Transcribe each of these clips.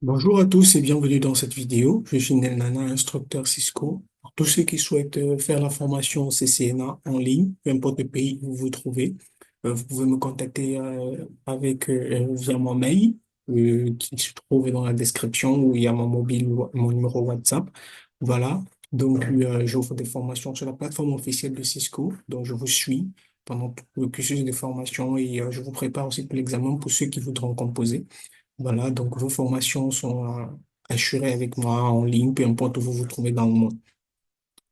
Bonjour à tous et bienvenue dans cette vidéo. Je suis Nel Nana, instructeur Cisco. Pour tous ceux qui souhaitent faire la formation CCNA en ligne, peu importe le pays où vous vous trouvez, vous pouvez me contacter via mon mail qui se trouve dans la description où il y a mon mobile ou mon numéro WhatsApp. Voilà. Donc, j'offre des formations sur la plateforme officielle de Cisco. Donc, je vous suis pendant tout le cursus de formation et je vous prépare aussi pour l'examen pour ceux qui voudront composer. Voilà, donc vos formations sont assurées avec moi en ligne, peu importe où vous vous trouvez dans le monde.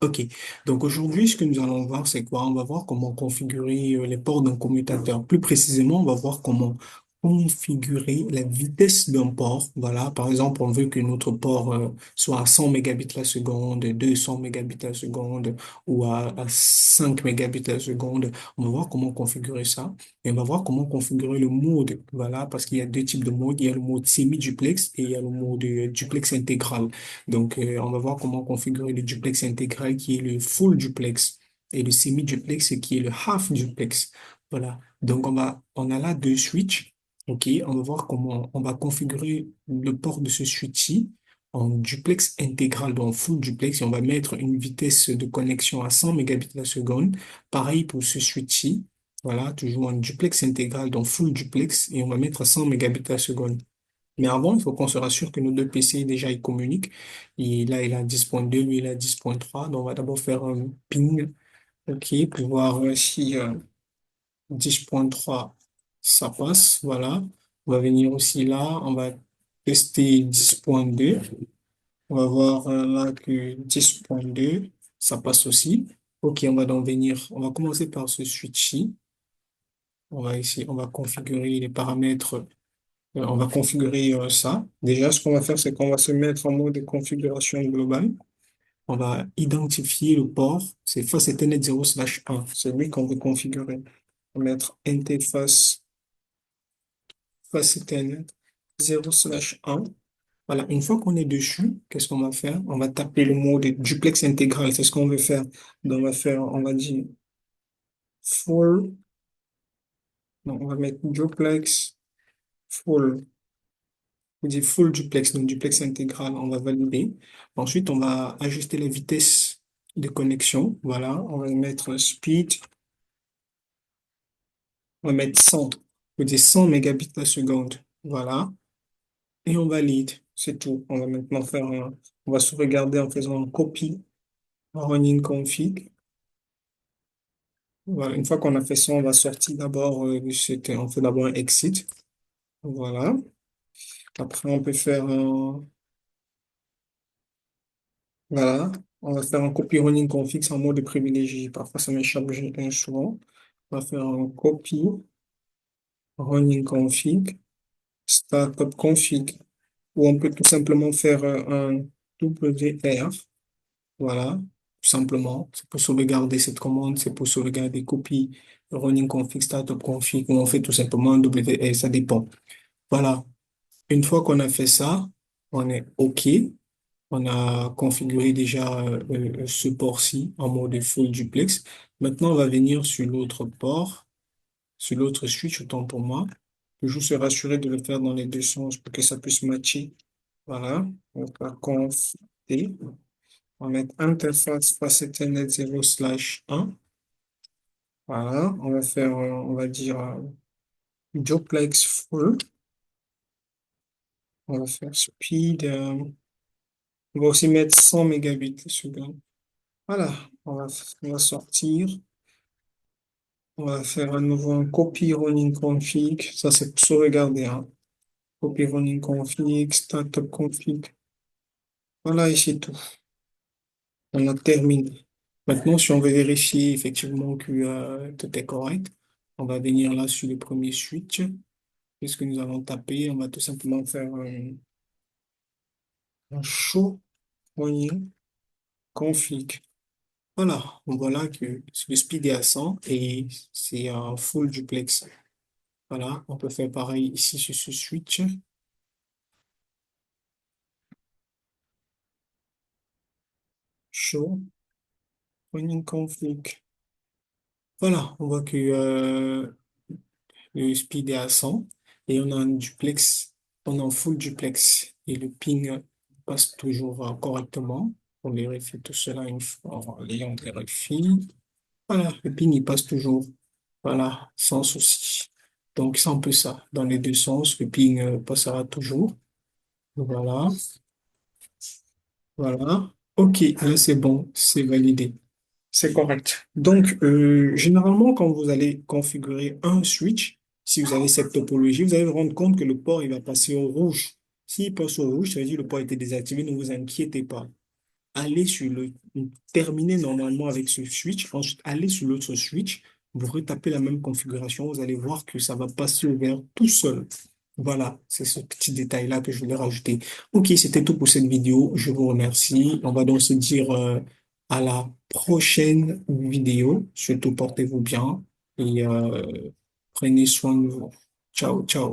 Ok, donc aujourd'hui, ce que nous allons voir, c'est quoi? On va voir comment configurer les ports d'un commutateur. Plus précisément, on va voir comment configurer la vitesse d'un port. Voilà, par exemple, on veut que notre port soit à 100 mégabits la seconde, 200 mégabits la seconde ou à 5 mégabits la seconde. On va voir comment configurer ça. Et on va voir comment configurer le mode. Voilà, parce qu'il y a deux types de modes. Il y a le mode semi-duplex et il y a le mode duplex intégral. Donc, on va voir comment configurer le duplex intégral qui est le full duplex et le semi-duplex qui est le half duplex. Voilà. Donc, on a là deux switches. OK. On va voir comment on va configurer le port de ce switch-ci en duplex intégral, donc full duplex, et on va mettre une vitesse de connexion à 100 mégabits la seconde. Pareil pour ce switch-ci. Voilà, toujours en duplex intégral, donc full duplex, et on va mettre à 100 mégabits la seconde. Mais avant, il faut qu'on se rassure que nos deux PC, déjà, ils communiquent. Et là, il a 10.2, lui, il a 10.3. Donc, on va d'abord faire un ping, OK, pour voir si 10.3, ça passe. Voilà. On va venir aussi là. On va tester 10.2. On va voir là que 10.2, ça passe aussi. OK, on va donc venir. On va commencer par ce switch-ci. On va configurer les paramètres. On va configurer ça. Déjà, ce qu'on va faire, c'est qu'on va se mettre en mode de configuration globale. On va identifier le port. C'est face Ethernet 0/1. C'est lui qu'on veut configurer. On va mettre interface face Ethernet 0/1. Voilà. Une fois qu'on est dessus, qu'est-ce qu'on va faire? On va taper le mot de duplex intégral. C'est ce qu'on veut faire. Donc, on va dire full. Donc, on va mettre duplex full. On dit full duplex, donc duplex intégral, on va valider. Ensuite, on va ajuster la vitesse de connexion. Voilà, on va mettre speed, on va mettre 100. On dit 100 mégabits la seconde. Voilà, et on valide. C'est tout. On va maintenant on va sauvegarder en faisant un copy running config. Voilà, une fois qu'on a fait ça, on va sortir d'abord, on fait d'abord un exit. Voilà. Après, on peut faire voilà, on va faire un copy running config en mode privilégié. Parfois, ça m'échappe souvent. On va faire un copy running config, startup config, ou on peut tout simplement faire un WR. Voilà, tout simplement. C'est pour sauvegarder cette commande, c'est pour sauvegarder copy running config, startup config, ou on fait tout simplement un WR, ça dépend. Voilà. Une fois qu'on a fait ça, on est OK. On a configuré déjà ce port-ci en mode full duplex. Maintenant, on va venir sur l'autre port, sur l'autre switch, autant pour moi. Toujours se rassurer de le faire dans les deux sens pour que ça puisse matcher. Voilà. On va conf T. On va mettre interface face Ethernet 0/1. Voilà. On va faire, on va dire duplex full. On va faire speed. On va aussi mettre 100 mégabits la seconde. Voilà. On va sortir. On va faire à nouveau un copy running config. Ça, c'est pour sauvegarder, hein. Copy running config, startup config. Voilà, et c'est tout. On a terminé. Maintenant, si on veut vérifier effectivement que tout est correct, on va venir là sur le premier switch. Qu'est-ce que nous allons taper? On va tout simplement faire un show running config. Voilà, on voit là que le speed est à 100 et c'est un full duplex. Voilà, on peut faire pareil ici sur ce switch. Show running config. Voilà, on voit que le speed est à 100 et on a un duplex, on a un full duplex et le ping passe toujours correctement. On vérifie tout cela une fois en l'ayant vérifié. Voilà, le ping il passe toujours. Voilà, sans souci. Donc c'est un peu ça. Dans les deux sens, le ping passera toujours. Voilà, voilà. OK, là c'est bon, c'est validé. C'est correct. Donc, généralement, quand vous allez configurer un switch, si vous avez cette topologie, vous allez vous rendre compte que le port, il va passer au rouge. S'il passe au rouge, ça veut dire que le port a été désactivé, ne vous inquiétez pas. Allez sur le, terminez normalement avec ce switch, ensuite allez sur l'autre switch, vous retapez la même configuration, vous allez voir que ça va passer au vert tout seul. Voilà, c'est ce petit détail-là que je voulais rajouter. Ok, c'était tout pour cette vidéo. Je vous remercie. On va donc se dire à la prochaine vidéo. Surtout, portez-vous bien et prenez soin de vous. Ciao, ciao.